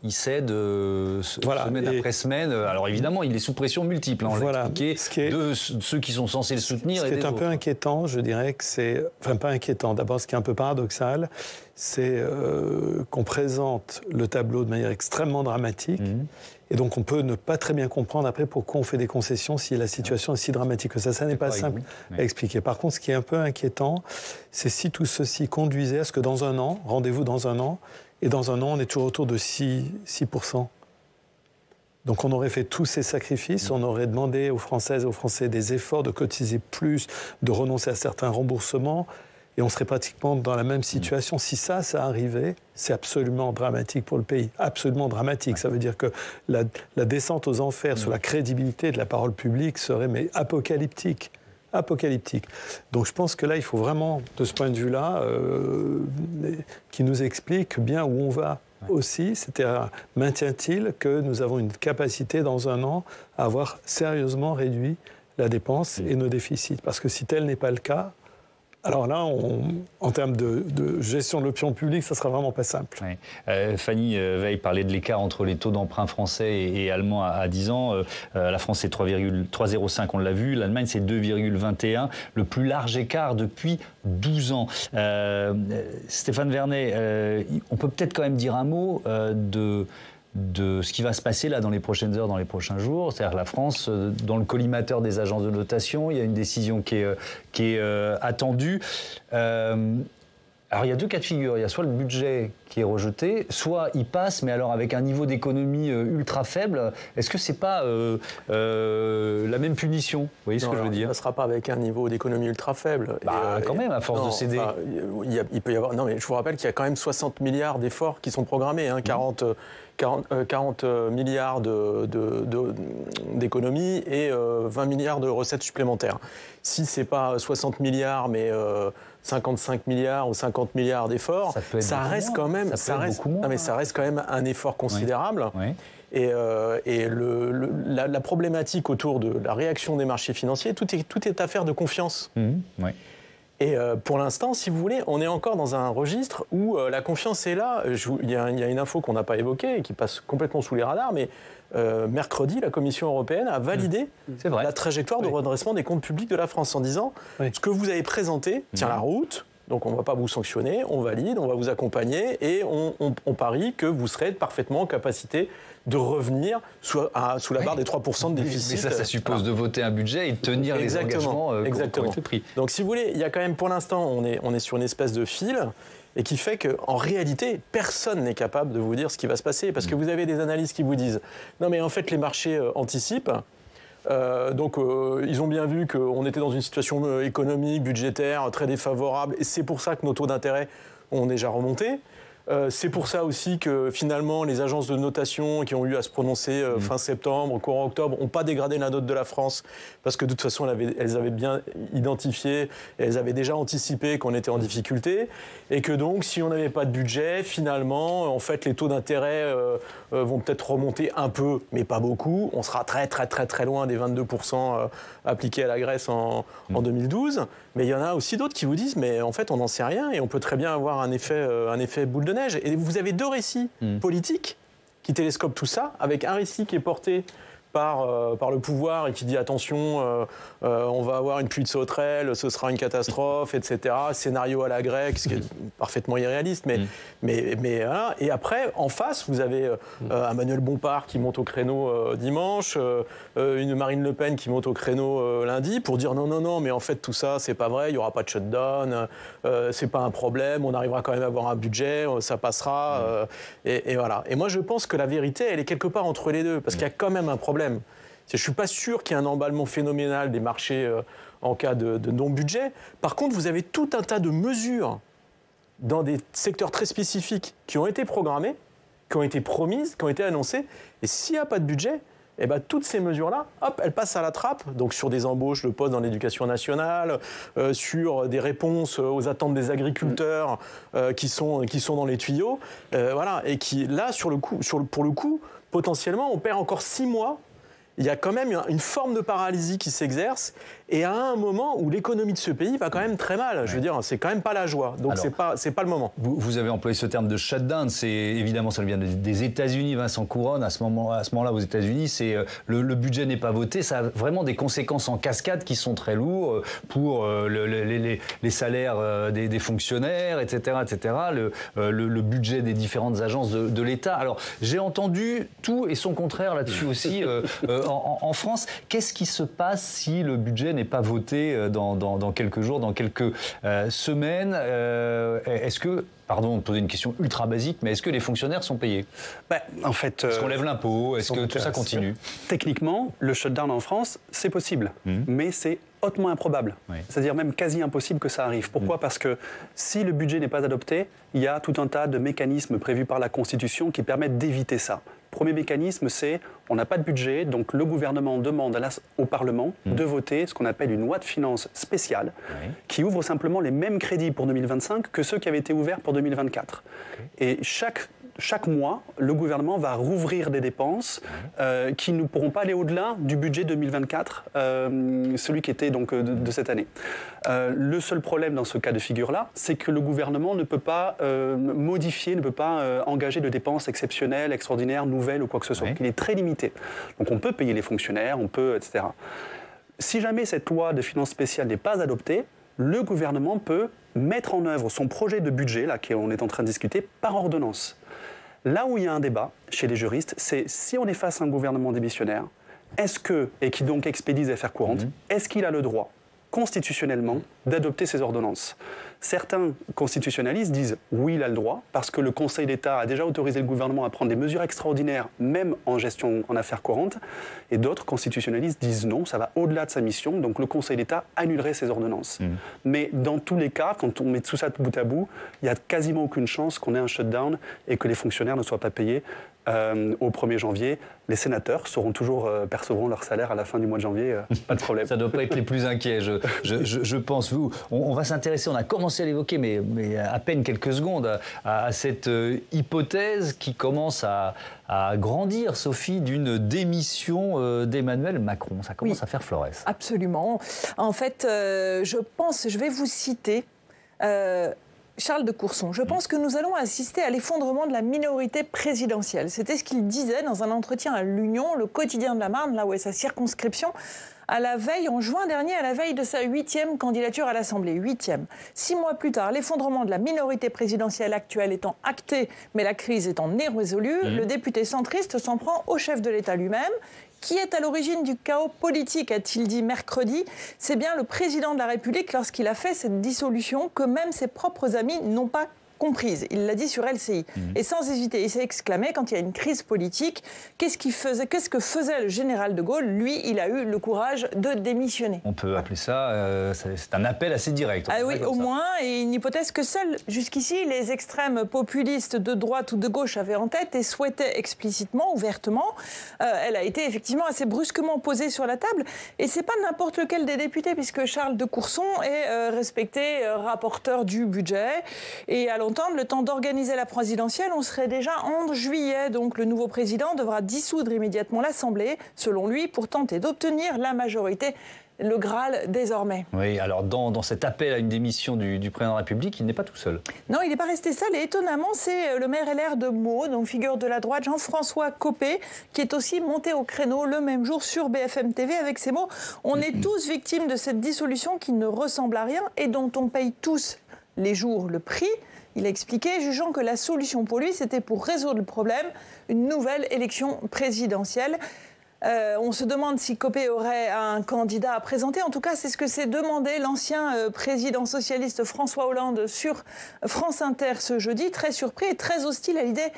Il cède semaine après semaine. Alors évidemment, il est sous pression multiple. Voilà. De ceux qui sont censés le soutenir. Ce qui est un peu inquiétant, je dirais que c'est... Enfin, pas inquiétant. D'abord, ce qui est un peu paradoxal, c'est qu'on présente le tableau de manière extrêmement dramatique. Et donc, on peut ne pas très bien comprendre après pourquoi on fait des concessions si la situation est si dramatique que ça. Ça n'est pas simple à expliquer. Par contre, ce qui est un peu inquiétant, c'est si tout ceci conduisait à ce que dans un an, rendez-vous dans un an, et dans un an, on est toujours autour de 6%. Donc on aurait fait tous ces sacrifices, on aurait demandé aux Françaises et aux Français des efforts, de cotiser plus, de renoncer à certains remboursements, et on serait pratiquement dans la même situation. Si ça arrivait, c'est absolument dramatique pour le pays. Absolument dramatique. Ça veut dire que la descente aux enfers sur la crédibilité de la parole publique serait mais apocalyptique. Apocalyptique. Donc je pense que là, il faut vraiment, de ce point de vue-là, qui nous explique bien où on va aussi. C'est-à-dire, maintient-il que nous avons une capacité dans un an à avoir sérieusement réduit la dépense et nos déficits. Parce que si tel n'est pas le cas, alors là, en termes de gestion de l'opinion publique, ça ne sera vraiment pas simple. Oui. Fanny Veil parlait de l'écart entre les taux d'emprunt français et allemands à 10 ans. La France, c'est 3,05, on l'a vu. L'Allemagne, c'est 2,21. Le plus large écart depuis 12 ans. Stéphane Vernet, on peut peut-être quand même dire un mot de ce qui va se passer là dans les prochaines heures, dans les prochains jours. C'est-à-dire la France, dans le collimateur des agences de notation, il y a une décision qui est attendue. Alors il y a deux cas de figure. Il y a soit le budget qui est rejeté, soit il passe, mais alors avec un niveau d'économie ultra faible. Est-ce que c'est pas la même punition? Vous voyez ce que je veux dire? Il ne passera pas avec un niveau d'économie ultra faible. Quand même, à force de céder. Il peut y avoir. Non, mais je vous rappelle qu'il y a quand même 60 milliards d'efforts qui sont programmés. 40 milliards d'économies et 20 milliards de recettes supplémentaires. Si ce n'est pas 60 milliards, mais 55 milliards ou 50 milliards d'efforts, ça reste quand même un effort considérable. Oui. Et la problématique autour de la réaction des marchés financiers, tout est affaire de confiance. Oui. Et pour l'instant, si vous voulez, on est encore dans un registre où la confiance est là. Il y a une info qu'on n'a pas évoquée et qui passe complètement sous les radars, mais mercredi, la Commission européenne a validé la trajectoire de redressement des comptes publics de la France en disant ce que vous avez présenté tient la route, Donc on ne va pas vous sanctionner, on valide, on va vous accompagner et on parie que vous serez parfaitement en capacité de revenir sous la barre des 3% de déficit. Mais ça suppose de voter un budget et de tenir les engagements qui ont été pris. Donc si vous voulez, il y a quand même pour l'instant, on est sur une espèce de fil et qui fait qu'en réalité, personne n'est capable de vous dire ce qui va se passer. Parce que vous avez des analystes qui vous disent « Non mais en fait, les marchés anticipent ». Donc ils ont bien vu qu'on était dans une situation économique, budgétaire très défavorable et c'est pour ça que nos taux d'intérêt ont déjà remonté. C'est pour ça aussi que finalement les agences de notation qui ont eu à se prononcer fin septembre, courant octobre, n'ont pas dégradé la note de la France parce que de toute façon elles avaient bien identifié et elles avaient déjà anticipé qu'on était en difficulté et que donc si on n'avait pas de budget, finalement en fait les taux d'intérêt vont peut-être remonter un peu mais pas beaucoup. On sera très très très très loin des 22% appliqués à la Grèce en 2012. Mais il y en a aussi d'autres qui vous disent mais en fait on n'en sait rien et on peut très bien avoir un effet boule de neige. Et vous avez deux récits politiques qui télescopent tout ça, avec un récit qui est porté par le pouvoir et qui dit attention, on va avoir une pluie de sauterelles, ce sera une catastrophe, etc. Scénario à la grecque, ce qui est parfaitement irréaliste. Mais voilà. Et après, en face, vous avez Emmanuel Bompard qui monte au créneau dimanche, une Marine Le Pen qui monte au créneau lundi pour dire non, mais en fait tout ça, c'est pas vrai, il n'y aura pas de shutdown, c'est pas un problème, on arrivera quand même à avoir un budget, ça passera. Et voilà. Et moi, je pense que la vérité, elle est quelque part entre les deux, parce qu'il y a quand même un problème. Je ne suis pas sûr qu'il y ait un emballement phénoménal des marchés en cas de non-budget. Par contre, vous avez tout un tas de mesures dans des secteurs très spécifiques qui ont été programmées, qui ont été promises, qui ont été annoncées. Et s'il n'y a pas de budget, eh ben, toutes ces mesures-là, hop, elles passent à la trappe. Donc sur des embauches de postes dans l'éducation nationale, sur des réponses aux attentes des agriculteurs qui sont dans les tuyaux. Voilà. Et qui, là, pour le coup, potentiellement, on perd encore 6 mois. Il y a quand même une forme de paralysie qui s'exerce et à un moment où l'économie de ce pays va quand même très mal. Je veux dire, c'est quand même pas la joie. Donc c'est pas le moment. Vous avez employé ce terme de shutdown. C'est évidemment ça vient des États-Unis. Vincent Couronne, à ce moment-là aux États-Unis, c'est le budget n'est pas voté. Ça a vraiment des conséquences en cascade qui sont très lourdes pour les salaires des fonctionnaires, etc., etc. Le budget des différentes agences de l'État. Alors j'ai entendu tout et son contraire là-dessus aussi. En France, qu'est-ce qui se passe si le budget n'est pas voté dans quelques jours, dans quelques semaines? Est-ce que, pardon de poser une question ultra basique, mais est-ce que les fonctionnaires sont payés? En fait, est-ce qu'on lève l'impôt? Est-ce que tout ça continue? Techniquement, le shutdown en France, c'est possible, mais c'est hautement improbable. Oui. C'est-à-dire même quasi impossible que ça arrive. Pourquoi? Parce que si le budget n'est pas adopté, il y a tout un tas de mécanismes prévus par la Constitution qui permettent d'éviter ça. Premier mécanisme, c'est on n'a pas de budget, donc le gouvernement demande au Parlement de voter ce qu'on appelle une loi de finances spéciale qui ouvre simplement les mêmes crédits pour 2025 que ceux qui avaient été ouverts pour 2024. Et chaque mois, le gouvernement va rouvrir des dépenses qui ne pourront pas aller au-delà du budget 2024, celui qui était donc de cette année. Le seul problème dans ce cas de figure-là, c'est que le gouvernement ne peut pas modifier, ne peut pas engager de dépenses exceptionnelles, extraordinaires, nouvelles ou quoi que ce soit. Il est très limité. Donc on peut payer les fonctionnaires, on peut, etc. Si jamais cette loi de finances spéciale n'est pas adoptée, le gouvernement peut mettre en œuvre son projet de budget, là qu'on est en train de discuter, par ordonnance. Là où il y a un débat chez les juristes, c'est si on est face à un gouvernement démissionnaire, et qui donc expédie des affaires courantes, est-ce qu'il a le droit, constitutionnellement, d'adopter ces ordonnances? Certains constitutionnalistes disent oui, il a le droit, parce que le Conseil d'État a déjà autorisé le gouvernement à prendre des mesures extraordinaires, même en gestion en affaires courantes, et d'autres constitutionnalistes disent non, ça va au-delà de sa mission, donc le Conseil d'État annulerait ces ordonnances. Mais dans tous les cas, quand on met tout ça bout à bout, il n'y a quasiment aucune chance qu'on ait un shutdown et que les fonctionnaires ne soient pas payés au 1er janvier. Les sénateurs percevront leur salaire à la fin du mois de janvier, pas de problème. Ça ne doit pas être les plus inquiets, je pense. On va s'intéresser, on a commencé à l'évoquer, mais à peine quelques secondes, à cette hypothèse qui commence à grandir, Sophie, d'une démission d'Emmanuel Macron. Ça commence à faire florès. Absolument. En fait, je vais vous citer Charles de Courson. Je pense que nous allons assister à l'effondrement de la minorité présidentielle. C'était ce qu'il disait dans un entretien à l'Union, le quotidien de la Marne, là où est sa circonscription, à la veille, en juin dernier, à la veille de sa 8e candidature à l'Assemblée. 8e. 6 mois plus tard, l'effondrement de la minorité présidentielle actuelle étant acté, mais la crise étant irrésolue, le député centriste s'en prend au chef de l'État lui-même. Qui est à l'origine du chaos politique, a-t-il dit mercredi? C'est bien le président de la République lorsqu'il a fait cette dissolution que même ses propres amis n'ont pas comprise. Il l'a dit sur LCI. Et sans hésiter, il s'est exclamé quand il y a une crise politique, qu'est-ce que faisait le général de Gaulle? Lui, il a eu le courage de démissionner. On peut appeler ça, c'est un appel assez direct. Ah oui, au moins, et une hypothèse que seuls, jusqu'ici, les extrêmes populistes de droite ou de gauche avaient en tête et souhaitaient explicitement, ouvertement. Elle a été effectivement assez brusquement posée sur la table. Et c'est pas n'importe lequel des députés, puisque Charles de Courson est respecté rapporteur du budget. Et à le temps d'organiser la présidentielle, on serait déjà en juillet. Donc le nouveau président devra dissoudre immédiatement l'Assemblée, selon lui, pour tenter d'obtenir la majorité, le Graal désormais. Oui, alors dans cet appel à une démission du président de la République, il n'est pas tout seul. Non, il n'est pas resté seul et étonnamment, c'est le maire LR de Meaux, donc figure de la droite, Jean-François Copé, qui est aussi monté au créneau le même jour sur BFM TV avec ces mots. On est tous victimes de cette dissolution qui ne ressemble à rien et dont on paye tous les jours le prix. Il a expliqué, jugeant que la solution pour lui, c'était pour résoudre le problème, une nouvelle élection présidentielle. On se demande si Copé aurait un candidat à présenter. En tout cas, c'est ce que s'est demandé l'ancien président socialiste François Hollande sur France Inter ce jeudi, très surpris et très hostile à l'idée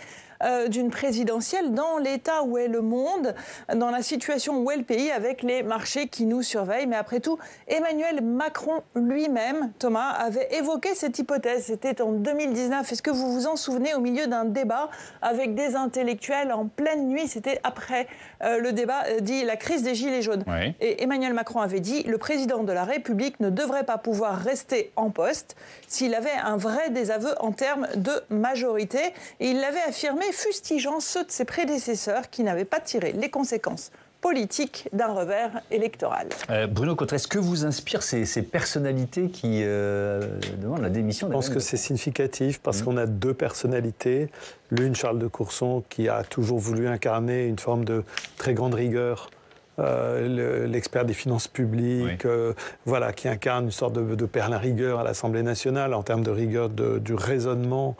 d'une présidentielle dans l'état où est le monde, dans la situation où est le pays, avec les marchés qui nous surveillent. Mais après tout, Emmanuel Macron lui-même, Thomas, avait évoqué cette hypothèse. C'était en 2019. Est-ce que vous vous en souvenez, au milieu d'un débat avec des intellectuels en pleine nuit? C'était après le débat dit la crise des Gilets jaunes. Oui. Et Emmanuel Macron avait dit le président de la République ne devrait pas pouvoir rester en poste s'il avait un vrai désaveu en termes de majorité. Et il l'avait affirmé, fustigeant ceux de ses prédécesseurs qui n'avaient pas tiré les conséquences politiques d'un revers électoral. Bruno Cotteret, est-ce que vous inspire ces personnalités qui demandent la démission? Je pense que c'est significatif parce qu'on a deux personnalités. L'une, Charles de Courson, qui a toujours voulu incarner une forme de très grande rigueur. L'expert des finances publiques, oui. Voilà, qui incarne une sorte de Perlin rigueur à l'Assemblée nationale en termes de rigueur du raisonnement.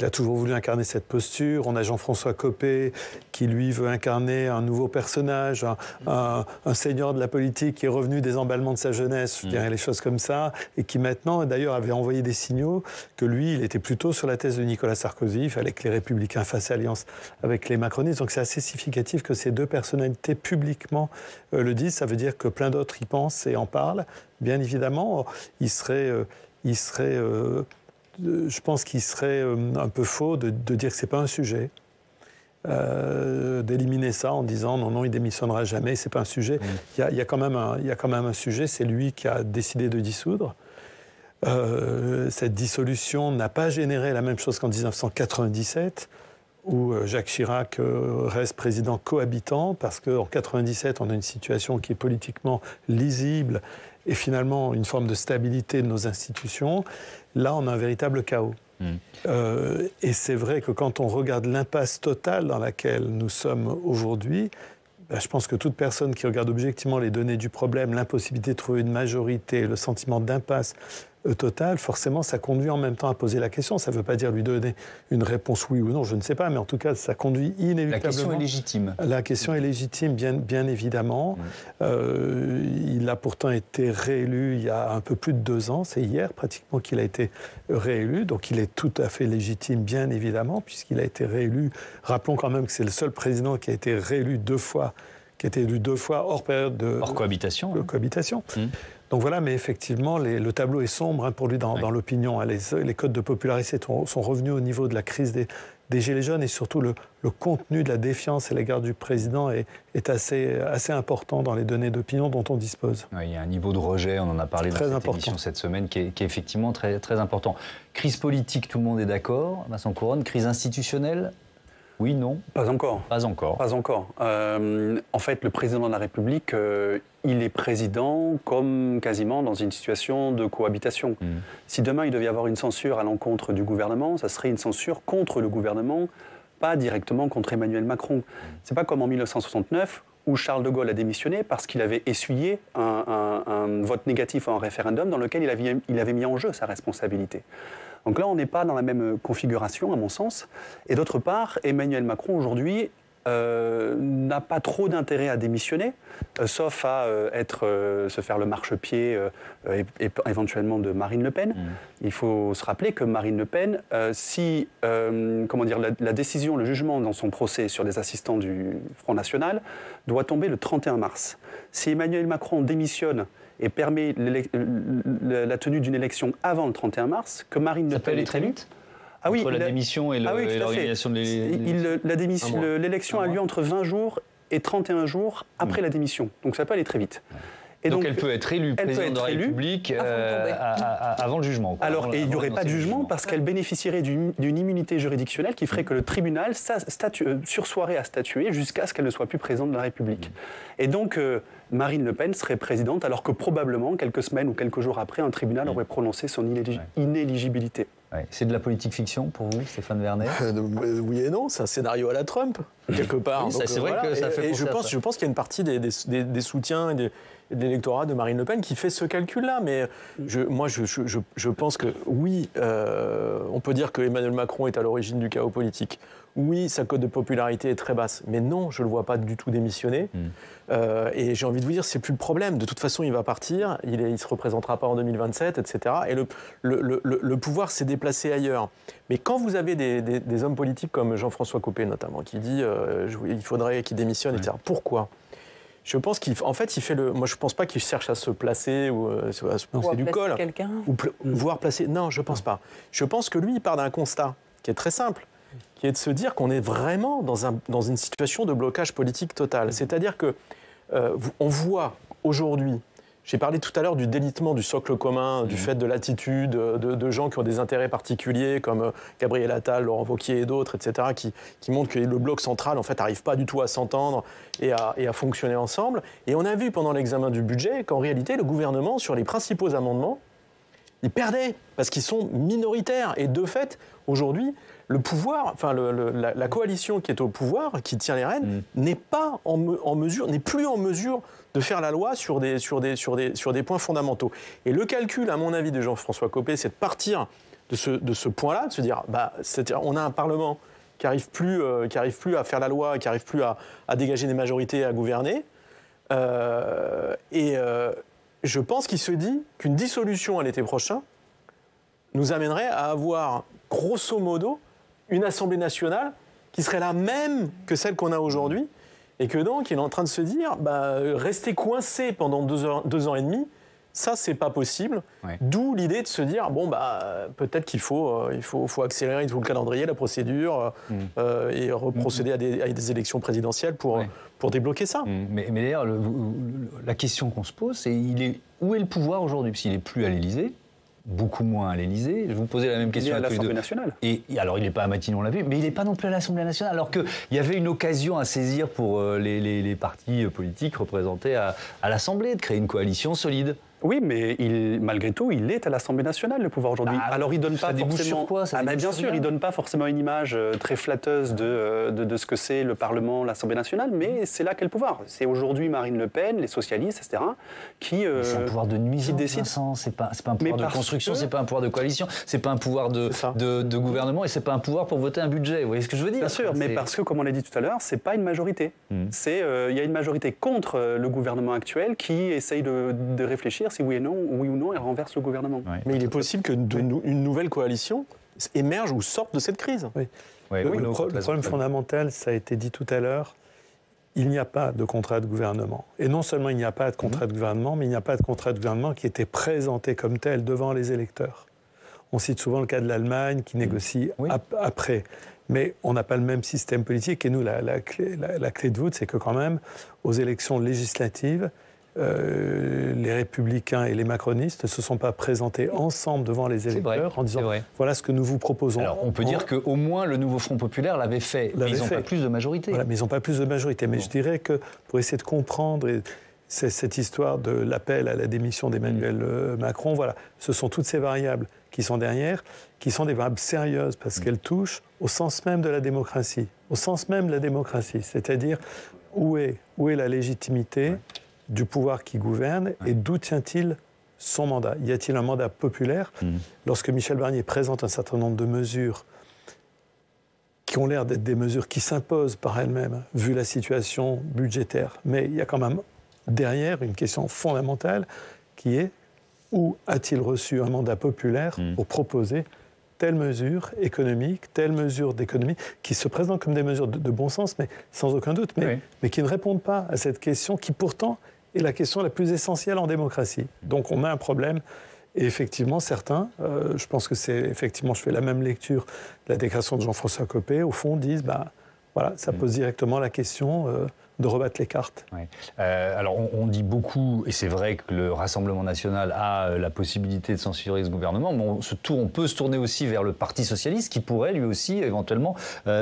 Il a toujours voulu incarner cette posture. On a Jean-François Copé qui, lui, veut incarner un nouveau personnage, un seigneur de la politique qui est revenu des emballements de sa jeunesse, je dirais les choses comme ça, et qui maintenant, d'ailleurs, avait envoyé des signaux que lui, il était plutôt sur la thèse de Nicolas Sarkozy. Il fallait que les Républicains fassent alliance avec les macronistes. Donc c'est assez significatif que ces deux personnalités publiquement le disent. Ça veut dire que plein d'autres y pensent et en parlent. Bien évidemment, je pense qu'il serait un peu faux de dire que ce n'est pas un sujet, d'éliminer ça en disant non, il ne démissionnera jamais, ce n'est pas un sujet. Il y a quand même un sujet, c'est lui qui a décidé de dissoudre. Cette dissolution n'a pas généré la même chose qu'en 1997, où Jacques Chirac reste président cohabitant, parce qu'en 1997, on a une situation qui est politiquement lisible et finalement une forme de stabilité de nos institutions. Là, on a un véritable chaos. Et c'est vrai que quand on regarde l'impasse totale dans laquelle nous sommes aujourd'hui, je pense que toute personne qui regarde objectivement les données du problème, l'impossibilité de trouver une majorité, le sentiment d'impasse totale, forcément, ça conduit en même temps à poser la question. Ça ne veut pas dire lui donner une réponse oui ou non, je ne sais pas, mais en tout cas, ça conduit inévitablement... La question est légitime. La question est légitime, bien évidemment. Il a pourtant été réélu il y a un peu plus de 2 ans. C'est hier, pratiquement, qu'il a été réélu. Donc, il est tout à fait légitime, bien évidemment, puisqu'il a été réélu. Rappelons quand même que c'est le seul président qui a été réélu 2 fois, hors période de... Hors cohabitation. Cohabitation. Donc voilà, mais effectivement, le tableau est sombre pour lui dans l'opinion. Les codes de popularité sont revenus au niveau de la crise des Gilets jaunes et surtout le contenu de la défiance à l'égard du président est assez important dans les données d'opinion dont on dispose. Oui, il y a un niveau de rejet, on en a parlé dans cette émission cette semaine, qui est effectivement très, très important. Crise politique, tout le monde est d'accord. Vincent Couronne, crise institutionnelle ? Oui, non ? Pas encore. Pas encore. Pas encore. En fait, le président de la République, il est président comme quasiment dans une situation de cohabitation. Si demain il devait y avoir une censure à l'encontre du gouvernement, ça serait une censure contre le gouvernement, pas directement contre Emmanuel Macron. C'est pas comme en 1969 où Charles de Gaulle a démissionné parce qu'il avait essuyé un vote négatif à un référendum dans lequel il avait mis en jeu sa responsabilité. Donc là, on n'est pas dans la même configuration, à mon sens. Et d'autre part, Emmanuel Macron, aujourd'hui, n'a pas trop d'intérêt à démissionner, sauf à se faire le marchepied éventuellement de Marine Le Pen. Il faut se rappeler que Marine Le Pen, si la décision, le jugement dans son procès sur les assistants du Front National doit tomber le 31 mars. Si Emmanuel Macron démissionne et permet la tenue d'une élection avant le 31 mars, que Marine Le Pen... Ça peut aller très vite ? Ah oui, entre la démission et l'organisation de l'élection a lieu entre 20 jours et 31 jours après la démission. Donc ça peut aller très vite. Et donc elle peut être élue présidente de la République avant le jugement. Quoi. Alors, et il n'y aurait pas de jugement parce qu'elle bénéficierait d'une immunité juridictionnelle qui ferait que le tribunal sursoirait à statuer jusqu'à ce qu'elle ne soit plus présidente de la République. Et donc Marine Le Pen serait présidente alors que probablement, quelques semaines ou quelques jours après, un tribunal aurait prononcé son inéligibilité. Ouais. C'est de la politique fiction pour vous, Stéphane Vernet ? Oui et non, c'est un scénario à la Trump, quelque part. Oui, c'est vrai que ça fait penser à ça. Je pense qu'il y a une partie des soutiens et de l'électorat de Marine Le Pen qui fait ce calcul-là. Mais je pense que oui, on peut dire que Emmanuel Macron est à l'origine du chaos politique. Oui, sa cote de popularité est très basse. Mais non, je ne le vois pas du tout démissionner. Et j'ai envie de vous dire, c'est plus le problème. De toute façon, il va partir, il ne se représentera pas en 2027, etc. Et le pouvoir s'est déplacé ailleurs. Mais quand vous avez des hommes politiques comme Jean-François Copé, notamment, qui dit il faudrait qu'il démissionne, etc. Pourquoi ? Je pense qu'en fait, il fait moi, je ne pense pas qu'il cherche à se placer ou à se pousser du col. Ou voire placer. Non, je ne pense pas. Je pense que lui, il part d'un constat qui est très simple, qui est de se dire qu'on est vraiment dans une situation de blocage politique total. C'est-à-dire que on voit aujourd'hui, j'ai parlé tout à l'heure du délitement du socle commun, du fait de l'attitude de gens qui ont des intérêts particuliers, comme Gabriel Attal, Laurent Wauquiez et d'autres, etc., qui montrent que le bloc central, en fait, n'arrive pas du tout à s'entendre et à fonctionner ensemble. Et on a vu pendant l'examen du budget qu'en réalité, le gouvernement, sur les principaux amendements, ils perdaient parce qu'ils sont minoritaires. Et de fait, aujourd'hui, le pouvoir, enfin la coalition qui est au pouvoir, qui tient les rênes, n'est plus en mesure de faire la loi sur des points fondamentaux. Et le calcul, à mon avis, de Jean-François Copé, c'est de partir de ce point-là, de se dire, on a un Parlement qui n'arrive plus à faire la loi, qui n'arrive plus à dégager des majorités, à gouverner. Je pense qu'il se dit qu'une dissolution à l'été prochain nous amènerait à avoir, grosso modo, une Assemblée nationale qui serait la même que celle qu'on a aujourd'hui, et que donc il est en train de se dire, rester coincé pendant 2 ans et demi, ça c'est pas possible. Ouais. D'où l'idée de se dire, peut-être qu'il faut accélérer tout le calendrier, la procédure, et reprocéder à des élections présidentielles pour débloquer ça. Mais d'ailleurs, la question qu'on se pose, c'est où est le pouvoir aujourd'hui ? Parce qu'il n'est plus à l'Élysée. Beaucoup moins à l'Élysée. Je vais vous poser la même question à l'Assemblée nationale. Et alors, il n'est pas à Matignon, on l'a vu, mais il n'est pas non plus à l'Assemblée nationale. Alors qu'il y avait une occasion à saisir pour les partis politiques représentés à l'Assemblée, de créer une coalition solide. Oui, mais malgré tout, il est à l'Assemblée nationale, le pouvoir aujourd'hui. Alors, il donne pas forcément. Sur quoi, bien sûr, il donne pas forcément une image très flatteuse de ce que c'est le Parlement, l'Assemblée nationale, mais c'est là qu'est le pouvoir. C'est aujourd'hui Marine Le Pen, les socialistes, etc., qui c'est un pouvoir de nuisance, c'est pas un pouvoir de construction, c'est pas un pouvoir de coalition, c'est pas un pouvoir de gouvernement, et c'est pas un pouvoir pour voter un budget. Vous voyez ce que je veux dire ? Bien sûr, mais parce que, comme on l'a dit tout à l'heure, c'est pas une majorité. Il y a une majorité contre le gouvernement actuel qui essaye de réfléchir si oui ou non, elle renverse le gouvernement. Ouais, mais il est possible qu'une nouvelle coalition émerge ou sorte de cette crise. Oui. Le problème fondamental, ça a été dit tout à l'heure, il n'y a pas de contrat de gouvernement. Et non seulement il n'y a pas de contrat de gouvernement, mais il n'y a pas de contrat de gouvernement qui était présenté comme tel devant les électeurs. On cite souvent le cas de l'Allemagne qui négocie après. Mais on n'a pas le même système politique. Et nous, la clé de voûte, c'est que quand même, aux élections législatives, les républicains et les macronistes ne se sont pas présentés ensemble devant les électeurs en disant voilà ce que nous vous proposons. Alors on peut dire qu'au moins le nouveau Front populaire l'avait fait, mais ils n'ont pas plus de majorité. Voilà, mais ils n'ont pas plus de majorité. Mais je dirais que pour essayer de comprendre cette histoire de l'appel à la démission d'Emmanuel Macron, voilà, ce sont toutes ces variables qui sont derrière, qui sont des variables sérieuses parce qu'elles touchent au sens même de la démocratie. Au sens même de la démocratie, c'est-à-dire où est la légitimité du pouvoir qui gouverne et d'où tient-il son mandat? Y a-t-il un mandat populaire? Lorsque Michel Barnier présente un certain nombre de mesures qui ont l'air d'être des mesures qui s'imposent par elles-mêmes, vu la situation budgétaire. Mais il y a quand même derrière une question fondamentale qui est où a-t-il reçu un mandat populaire pour proposer telle mesure économique, telle mesure d'économie, qui se présentent comme des mesures de bon sens, mais sans aucun doute, mais qui ne répondent pas à cette question qui pourtant est la question la plus essentielle en démocratie. Donc on a un problème. Et effectivement, certains, je pense que je fais la même lecture de la déclaration de Jean-François Copé, au fond, disent, voilà, ça pose directement la question de rebattre les cartes. Alors, on dit beaucoup, et c'est vrai que le Rassemblement national a la possibilité de censurer ce gouvernement, mais on peut se tourner aussi vers le Parti socialiste, qui pourrait lui aussi, éventuellement,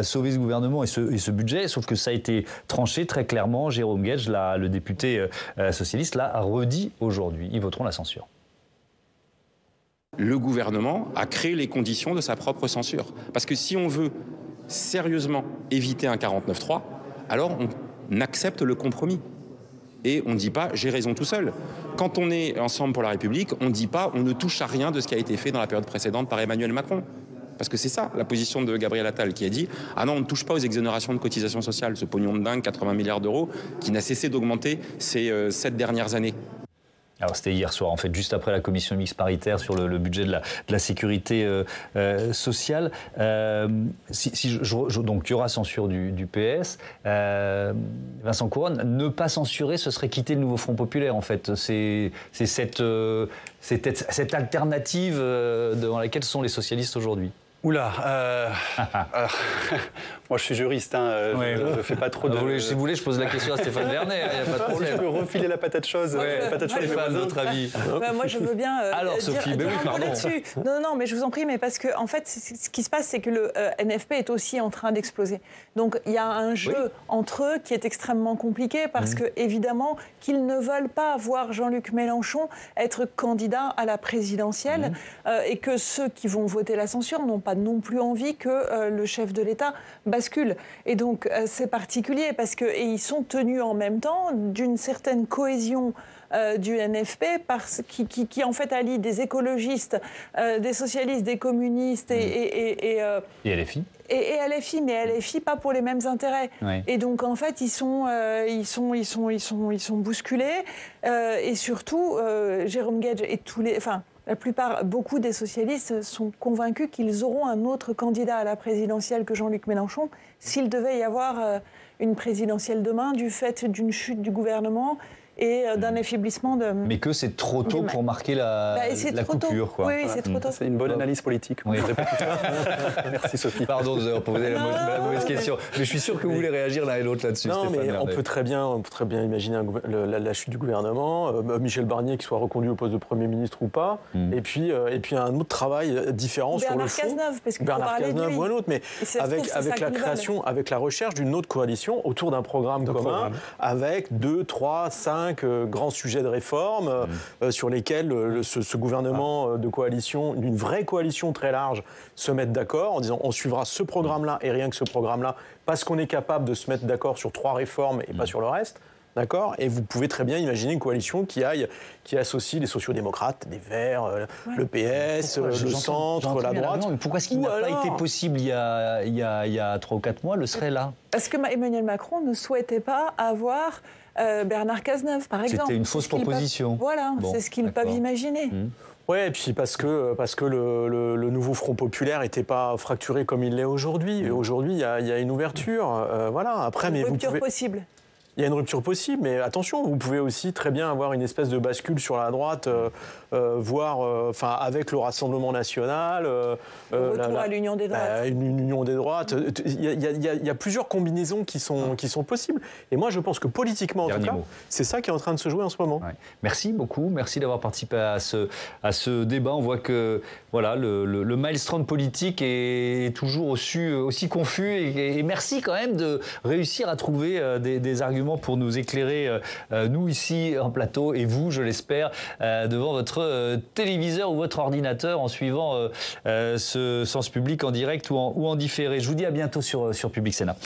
sauver ce gouvernement et ce budget, sauf que ça a été tranché très clairement. Jérôme Guedj, le député socialiste, l'a redit aujourd'hui. Ils voteront la censure. Le gouvernement a créé les conditions de sa propre censure. Parce que si on veut sérieusement éviter un 49-3, alors on accepte le compromis. Et on ne dit pas « j'ai raison tout seul ». Quand on est ensemble pour la République, on ne dit pas « on ne touche à rien de ce qui a été fait dans la période précédente par Emmanuel Macron ». Parce que c'est ça, la position de Gabriel Attal, qui a dit « ah non, on ne touche pas aux exonérations de cotisations sociales, ce pognon de dingue, 80 milliards d'euros, qui n'a cessé d'augmenter ces 7 dernières années ». Alors c'était hier soir, en fait, juste après la commission mixte paritaire sur le budget de la sécurité sociale. Donc il y aura censure du PS. Vincent Couronne, ne pas censurer, ce serait quitter le nouveau Front populaire, en fait. C'est cette alternative devant laquelle sont les socialistes aujourd'hui. Oula, moi je suis juriste, je ne fais pas trop de... Si vous voulez, je pose la question à Stéphane Vernet, il n'y a pas de problème. Si je peux refiler la patate chose. Stéphane, votre avis? Moi je veux bien alors, Sophie, dire là-dessus. Non, mais je vous en prie, mais parce que en fait, ce qui se passe, c'est que le NFP est aussi en train d'exploser. Donc il y a un jeu entre eux qui est extrêmement compliqué parce que évidemment qu'ils ne veulent pas voir Jean-Luc Mélenchon être candidat à la présidentielle et que ceux qui vont voter la censure n'ont pas non plus envie que le chef de l'État bascule. Et donc c'est particulier parce qu'ils sont tenus en même temps d'une certaine cohésion du NFP qui en fait allie des écologistes, des socialistes, des communistes et LFI. Et LFI, mais LFI pas pour les mêmes intérêts. Et donc en fait ils sont bousculés et surtout Jérôme Guedj et beaucoup des socialistes sont convaincus qu'ils auront un autre candidat à la présidentielle que Jean-Luc Mélenchon s'il devait y avoir une présidentielle demain du fait d'une chute du gouvernement et d'un affaiblissement de... Mais que c'est trop tôt pour marquer la coupure, quoi. Oui, c'est trop tôt. C'est une bonne analyse politique. Oui. Merci Sophie. Pardon de vous avoir posé la mauvaise question. Mais je suis sûr que vous voulez réagir l'un et l'autre là-dessus, non, Stéphane. Mais on peut très bien imaginer la chute du gouvernement, Michel Barnier qui soit reconduit au poste de Premier ministre ou pas, et puis un autre travail différent sur le fond. Cazeneuve, parce que Bernard Cazeneuve ou un autre, mais avec la recherche d'une autre coalition autour d'un programme commun, avec 2, 3, 5 grands sujets de réforme sur lesquels ce gouvernement de coalition, d'une vraie coalition très large, se mettent d'accord en disant on suivra ce programme-là et rien que ce programme-là, parce qu'on est capable de se mettre d'accord sur 3 réformes et pas sur le reste. D'accord ? Et vous pouvez très bien imaginer une coalition qui associe les sociodémocrates, les Verts, le PS, le centre, la droite. Mais pourquoi est-ce qu'il n'a pas été possible il y a 3 ou 4 mois, le serait là ? Parce que Emmanuel Macron ne souhaitait pas avoir Bernard Cazeneuve, par exemple. C'était une fausse proposition. C'est ce qu'ils peuvent imaginer. Oui, et puis parce que le nouveau Front populaire n'était pas fracturé comme il l'est aujourd'hui. Et aujourd'hui, il y a une ouverture. Après, une rupture possible. Il y a une rupture possible, mais attention, vous pouvez aussi très bien avoir une espèce de bascule sur la droite, voire avec le Rassemblement national. Retour à l'union des droites. Une union des droites. Il y a plusieurs combinaisons qui sont possibles. Et moi, je pense que politiquement, en tout cas, c'est ça qui est en train de se jouer en ce moment. Ouais. Merci beaucoup. Merci d'avoir participé à ce débat. On voit que le maelstrom politique est toujours aussi confus. Et merci quand même de réussir à trouver des arguments pour nous éclairer, nous ici en plateau, et vous, je l'espère, devant votre téléviseur ou votre ordinateur en suivant ce Sens Public en direct ou en différé. Je vous dis à bientôt sur Public Sénat.